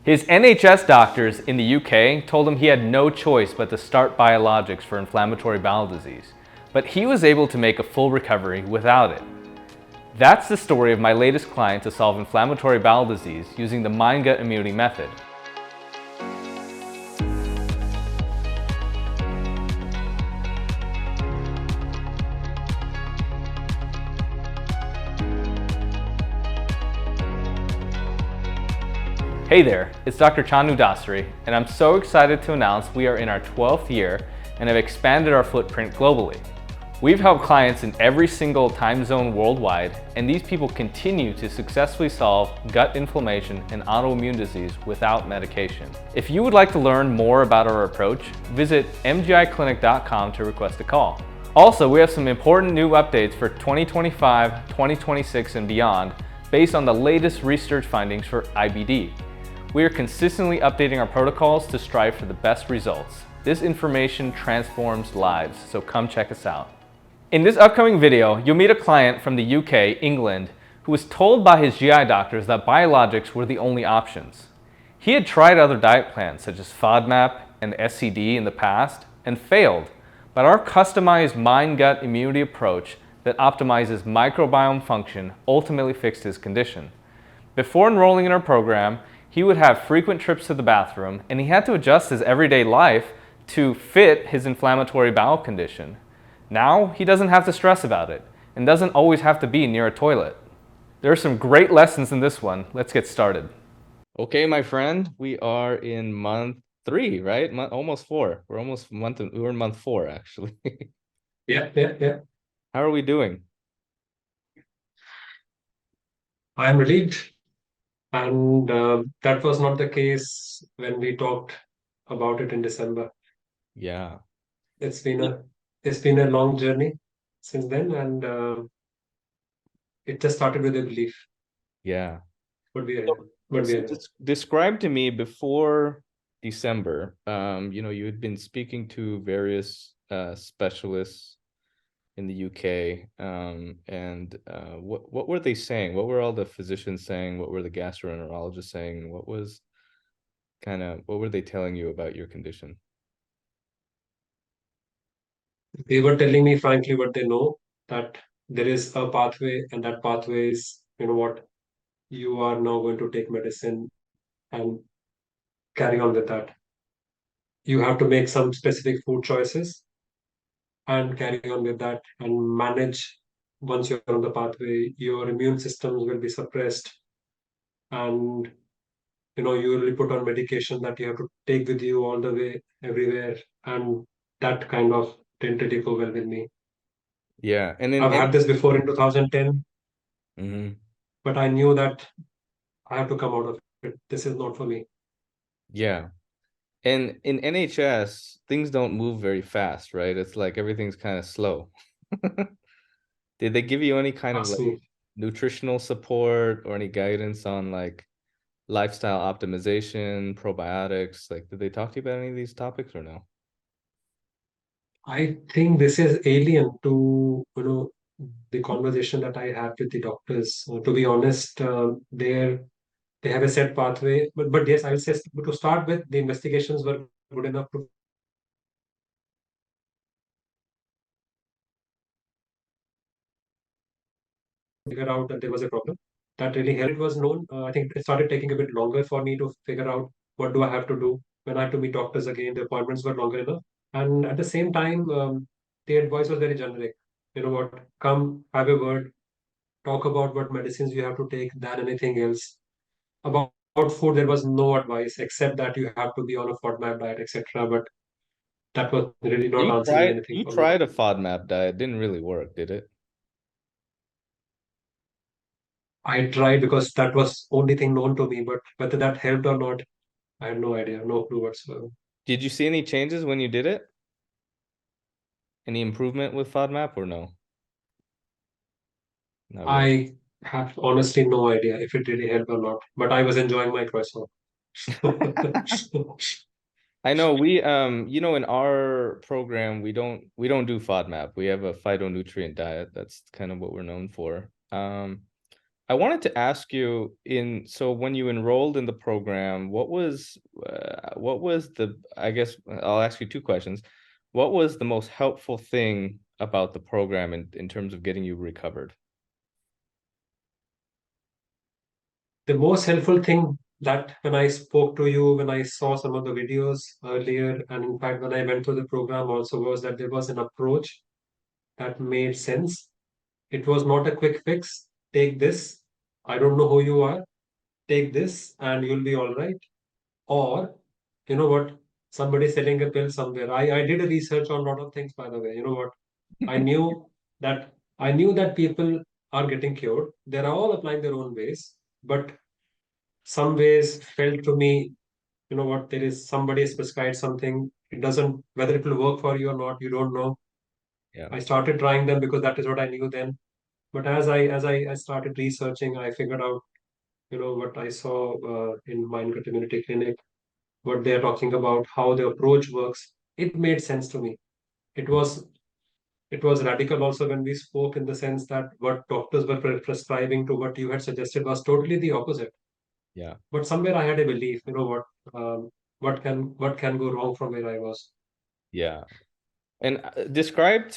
His NHS doctors in the UK told him he had no choice but to start biologics for inflammatory bowel disease, but he was able to make a full recovery without it. That's the story of my latest client to solve inflammatory bowel disease using the mind-gut immunity method. Hey there, it's Dr. Chandu Dasari, and I'm so excited to announce we are in our 12th year and have expanded our footprint globally. We've helped clients in every single time zone worldwide, and these people continue to successfully solve gut inflammation and autoimmune disease without medication. If you would like to learn more about our approach, visit mgiclinic.com to request a call. Also, we have some important new updates for 2025, 2026, and beyond based on the latest research findings for IBD. We are consistently updating our protocols to strive for the best results. This information transforms lives, so come check us out. In this upcoming video, you'll meet a client from the UK, England, who was told by his GI doctors that biologics were the only options. He had tried other diet plans such as FODMAP and SCD in the past and failed, but our customized mind-gut immunity approach that optimizes microbiome function ultimately fixed his condition. Before enrolling in our program, he would have frequent trips to the bathroom, and he had to adjust his everyday life to fit his inflammatory bowel condition. Now, he doesn't have to stress about it, and doesn't always have to be near a toilet. There are some great lessons in this one. Let's get started. Okay, my friend, we are in month 3, right? Almost 4. We're in month 4, actually. Yeah. How are we doing? I am relieved. And that was not the case when we talked about it in December. Yeah. It's been a long journey since then, and it just started with a belief. Yeah. But we are So, here. But we are here. describe to me before December, you had been speaking to various specialists in the UK, and what were they saying? What were all the physicians saying? What were the gastroenterologists saying? What were they telling you about your condition? They were telling me frankly what they know, that there is a pathway, and that pathway is, what, you are now going to take medicine and carry on with that. You have to make some specific food choices and carry on with that and manage. Once you're on the pathway, your immune systems will be suppressed, and you will be put on medication that you have to take with you all the way everywhere, and that kind of didn't really go well with me. Yeah, and then I've had this before in 2010, mm-hmm. but I knew that I have to come out of it. This is not for me. Yeah. And in NHS, things don't move very fast, right? It's like everything's kind of slow. Did they give you any kind of Ask like me. nutritional support or any guidance on like lifestyle optimization, probiotics? Like, did they talk to you about any of these topics or no? I think this is alien to the conversation that I have with the doctors. To be honest, they have a set pathway. But yes, I will say to start with, the investigations were good enough to figure out that there was a problem. That really helped. It was known. I think it started taking a bit longer for me to figure out what do I have to do. When I had to meet doctors again, the appointments were longer enough. And at the same time, the advice was very generic. You know what? Come, have a word, talk about what medicines you have to take than anything else. About food, there was no advice except that you have to be on a FODMAP diet, etc. But that was really not You answering tried anything you for me. tried a FODMAP diet, didn't really work, did it? I tried because that was only thing known to me, but whether that helped or not, I had no idea, no clue whatsoever. Did you see any changes when you did it? Any improvement with FODMAP or no? Not really. I have honestly no idea if it really helped or not, but I was enjoying my croissant. I know we in our program we don't do FODMAP. We have a phytonutrient diet. That's kind of what we're known for. I wanted to ask you so when you enrolled in the program, what was the, I guess I'll ask you two questions. What was the most helpful thing about the program in terms of getting you recovered? The most helpful thing that when I spoke to you, when I saw some of the videos earlier, and in fact, when I went through the program also, was that there was an approach that made sense. It was not a quick fix. Take this. I don't know who you are. Take this and you'll be all right. Or, you know what? Somebody's selling a pill somewhere. I did a research on a lot of things, by the way. You know what? I knew I knew that people are getting cured. They're all applying their own ways, but some ways felt to me, you know what, there is somebody has prescribed something. It doesn't, whether it will work for you or not, you don't know. Yeah. I started trying them because that is what I knew then. But as I started researching, I figured out, you know, what I saw in Mind Community Clinic, what they're talking about, how the approach works. It made sense to me. It was it was radical also when we spoke, in the sense that what doctors were prescribing to what you had suggested was totally the opposite. Yeah. But somewhere I had a belief, you know what, what can go wrong from where I was. Yeah. And describe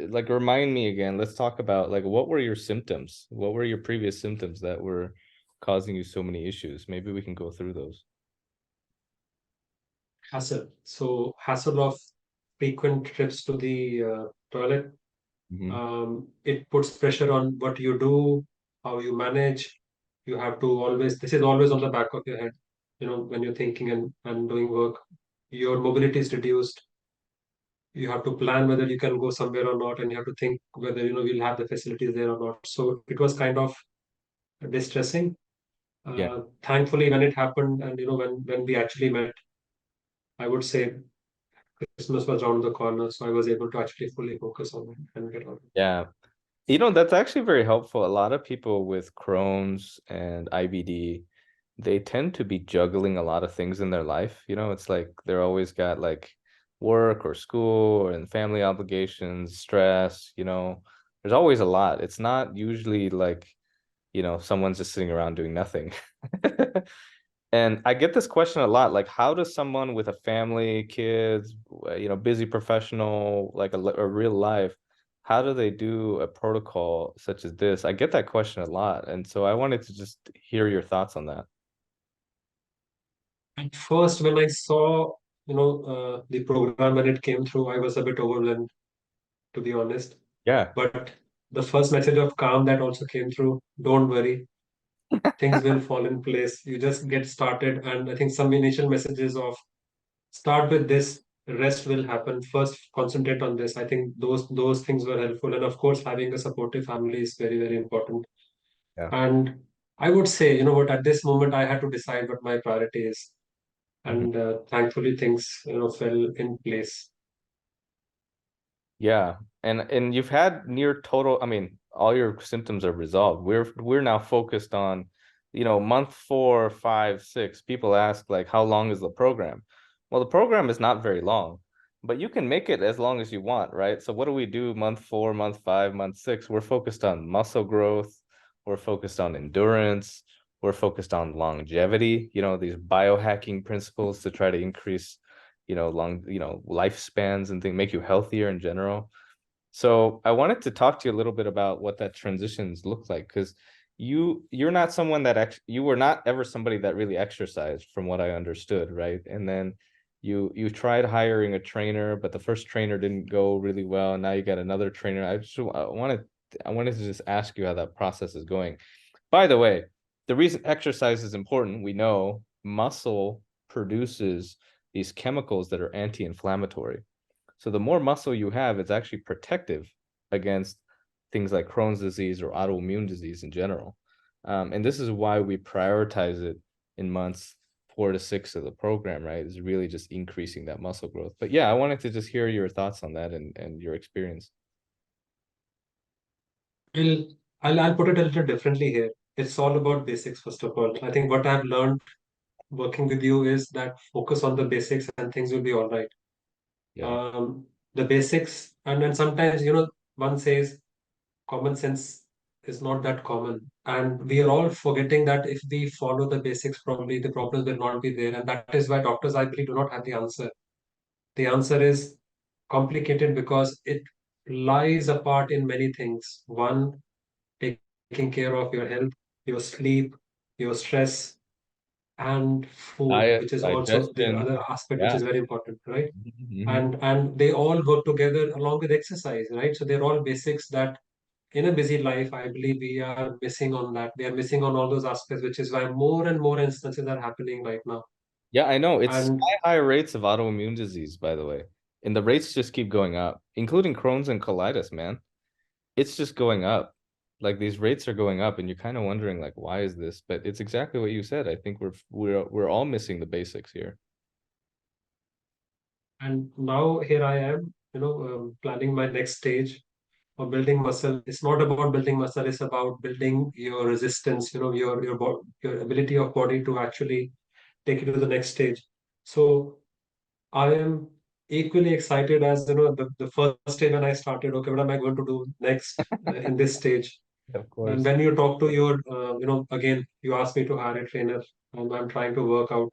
like remind me again. Let's talk about like what were your symptoms? What were your previous symptoms that were causing you so many issues? Maybe we can go through those. Hassle. So hassle of frequent trips to the toilet. Hmm. It puts pressure on what you do, how you manage. You have to always, this is always on the back of your head. You know, when you're thinking and doing work, your mobility is reduced. You have to plan whether you can go somewhere or not, and you have to think whether, you know, we'll have the facilities there or not. So it was kind of distressing. Yeah. Thankfully, when it happened, and you know, when we actually met, I would say Christmas was around the corner, so I was able to actually fully focus on it and get on it. Yeah. That's actually very helpful. A lot of people with Crohn's and IBD, they tend to be juggling a lot of things in their life. It's like they're always got like work or school and family obligations, stress, there's always a lot. It's not usually like, someone's just sitting around doing nothing. And I get this question a lot, like how does someone with a family, kids, busy professional, like a real life, how do they do a protocol such as this? I get that question a lot. And so I wanted to just hear your thoughts on that. At first, when I saw, you know, the program when it came through, I was a bit overwhelmed, to be honest. Yeah. But the first message of calm that also came through, don't worry, things will fall in place. You just get started. And I think some initial messages of start with this, rest will happen. First, concentrate on this. I think those things were helpful. And of course, having a supportive family is very, very important. Yeah. And I would say, you know what, at this moment, I had to decide what my priority is. Mhm. And thankfully, things, you know, fell in place. Yeah. And you've had near total, I mean, all your symptoms are resolved. We're now focused on, month 4, 5, 6. People ask like, how long is the program? Well, the program is not very long, but you can make it as long as you want, right? So what do we do month 4, month 5, month 6? We're focused on muscle growth. We're focused on endurance. We're focused on longevity, these biohacking principles to try to increase lifespans and things, make you healthier in general. So I wanted to talk to you a little bit about what that transitions look like, because you're not someone that you were not ever somebody that really exercised, from what I understood, right? And then you tried hiring a trainer, but the first trainer didn't go really well, and now you got another trainer. I wanted to just ask you how that process is going. By the way, the reason exercise is important, we know muscle produces these chemicals that are anti-inflammatory. So the more muscle you have, it's actually protective against things like Crohn's disease or autoimmune disease in general. And this is why we prioritize it in months 4 to 6 of the program, right? Is really just increasing that muscle growth. But yeah, I wanted to just hear your thoughts on that and your experience. Well, I'll put it a little differently here. It's all about basics, first of all. I think what I've learned working with you is that focus on the basics and things will be all right. Yeah. Um, the basics, and then sometimes, you know, one says common sense is not that common. And we are all forgetting that if we follow the basics, probably the problems will not be there. And that is why doctors, I believe, do not have the answer. The answer is complicated because it lies apart in many things. One, taking care of your health, your sleep, your stress, and food, Diet, which is also the digestion. other aspect which Yeah. is very important, right? Hmm. And they all work together along with exercise, right? So they're all basics that in a busy life, I believe we are missing on that. We are missing on all those aspects, which is why more and more instances are happening right now. Yeah, I know. It's And high rates of autoimmune disease, by the way. And the rates just keep going up, including Crohn's and colitis, man. It's just going up. Like these rates are going up, and you're kind of wondering, like, why is this? But it's exactly what you said. I think we're all missing the basics here. and now here I am, planning my next stage of building muscle. It's not about building muscle, it's about building your resistance, your ability of body to actually take it to the next stage. So I am equally excited as the first day when I started. Okay, what am I going to do next in this stage? Of And course. when you talk to your, again, you asked me to hire a trainer, and I'm trying to work out,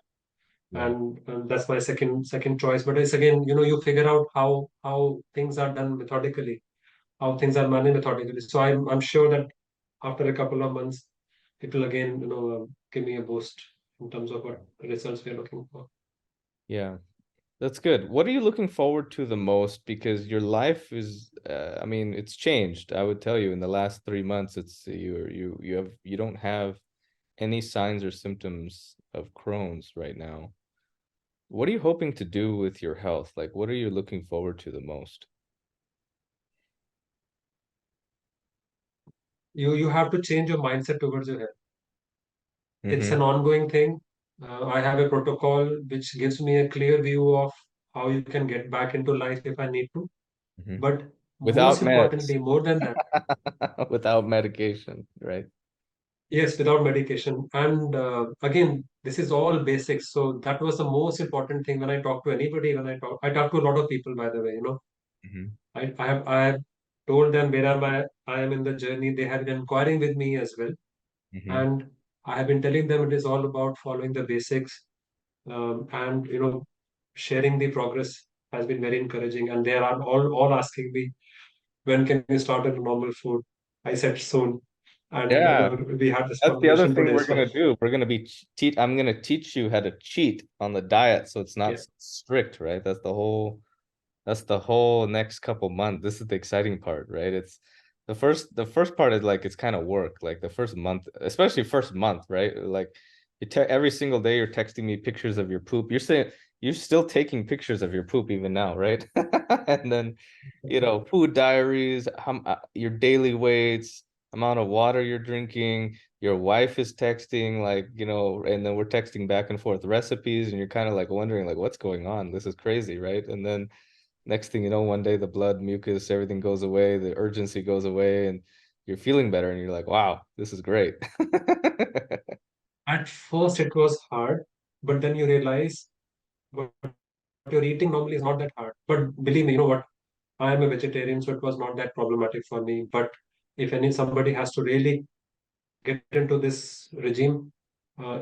Yeah. and that's my second choice. But it's again, you figure out how things are done methodically, how things are managed methodically. So I'm sure that after a couple of months, it will again, give me a boost in terms of what results we're looking for. Yeah. That's good. What are you looking forward to the most? Because your life is, I mean, it's changed. I would tell you in the last 3 months, it's you don't have any signs or symptoms of Crohn's right now. What are you hoping to do with your health? Like, what are you looking forward to the most? You have to change your mindset towards your health. It's Mm-hmm. an ongoing thing. I have a protocol which gives me a clear view of how you can get back into life if I need to. Mm-hmm. But most Without meds, importantly, more than that, without medication, right? yes, without medication. And again, this is all basics. So that was the most important thing when I talk to anybody. I talk to a lot of people, by the way. Mm-hmm. I have told them where I am in the journey. They have been inquiring with me as well, Mm-hmm. and I have been telling them it is all about following the basics, and sharing the progress has been very encouraging. And they are all asking me, when can we start on normal food? I said soon, and Yeah. we had this That's the other conversation thing today. we're So gonna do. We're gonna be teach. I'm gonna teach you how to cheat on the diet, so it's not yeah, so strict, right? That's the whole next couple months. This is the exciting part, right? It's the first part is like it's kind of work, like the first month, especially first month, right? Like every single day you're texting me pictures of your poop. You're saying you're still taking pictures of your poop even now, right? And then, food diaries, your daily weights, amount of water you're drinking. Your wife is texting, like, and then we're texting back and forth recipes, and you're kind of like wondering, like, what's going on? This is crazy, right? And then next thing you know, one day the blood, mucus, everything goes away, the urgency goes away, and you're feeling better, and you're like, wow, this is great. at first it was hard, but then you realize what you're eating normally is not that hard. But believe me, you know what? I am a vegetarian, so it was not that problematic for me. But if any somebody has to really get into this regime,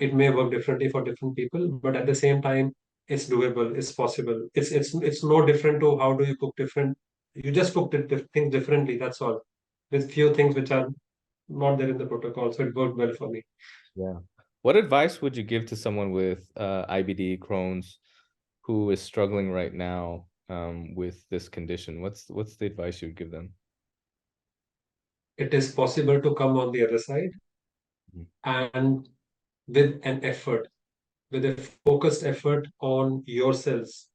it may work differently for different people. But at the same time, it's doable. It's possible. It's no different to how do you cook different. You just cook things differently. That's all. With few things which are not there in the protocol, so it worked well for me. Yeah. What advice would you give to someone with IBD, Crohn's, who is struggling right now with this condition? What's the advice you would give them? It is possible to come on the other side, Mhm. and with an effort, with a focused effort on yourselves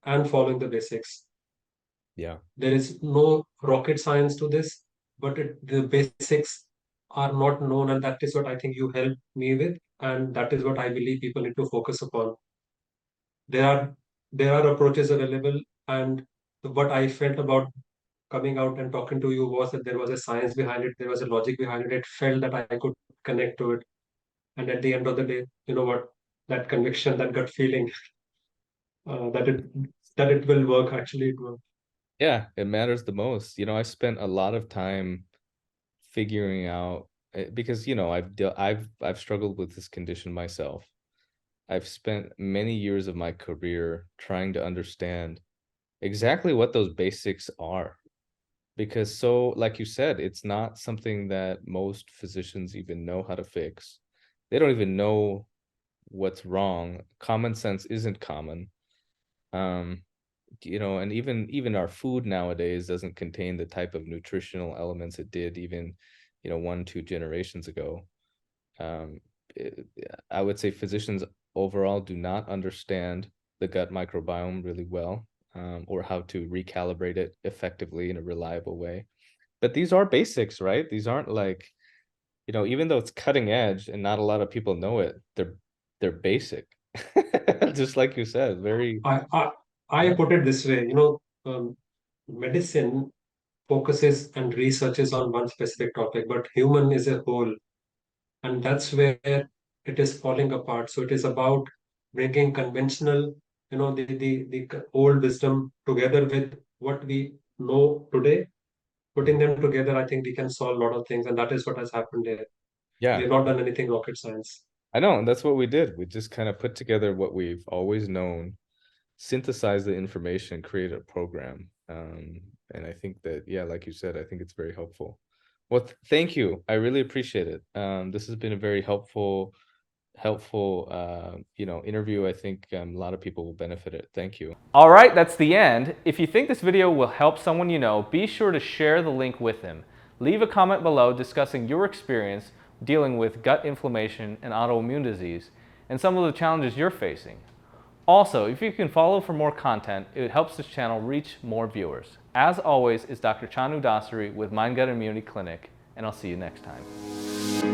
and following the basics. Yeah. There is no rocket science to this, but the basics are not known, and that is what I think you helped me with, and that is what I believe people need to focus upon. There are there are approaches available, and what I felt about coming out and talking to you was that there was a science behind it, there was a logic behind it. It felt that I could connect to it, and at the end of the day, you know what, that conviction, that gut feeling, that it will work. Actually, it will. Yeah, it matters the most. I spent a lot of time figuring out because I've struggled with this condition myself. I've spent many years of my career trying to understand exactly what those basics are. Because so, like you said, it's not something that most physicians even know how to fix. They don't even know what's wrong. Common sense isn't common. Um, and even our food nowadays doesn't contain the type of nutritional elements it did even, 1, 2 generations ago. Um, it, I would say physicians overall do not understand the gut microbiome really well, or how to recalibrate it effectively in a reliable way. But these are basics, right? These aren't like, even though it's cutting edge and not a lot of people know it, they're basic. Just like you said, very. I, I, I put it this way, medicine focuses and researches on one specific topic, but human is a whole, and that's where it is falling apart. So it is about bringing conventional, the old wisdom together with what we know today, putting them together. I think we can solve a lot of things, and that is what has happened here. We Yeah, have not done anything rocket science. I know, and that's what we did. We just kind of put together what we've always known, synthesized the information, created a program. And I think that, yeah, like you said, I think it's very helpful. Well, thank you. I really appreciate it. This has been a very helpful interview. I think a lot of people will benefit it. Thank you. All right, that's the end. If you think this video will help someone you know, be sure to share the link with them. Leave a comment below discussing your experience dealing with gut inflammation and autoimmune disease and some of the challenges you're facing. Also, if you can follow for more content, it helps this channel reach more viewers. As always, it's Dr. Chanu Dasari with Mind Gut Immunity Clinic, and I'll see you next time.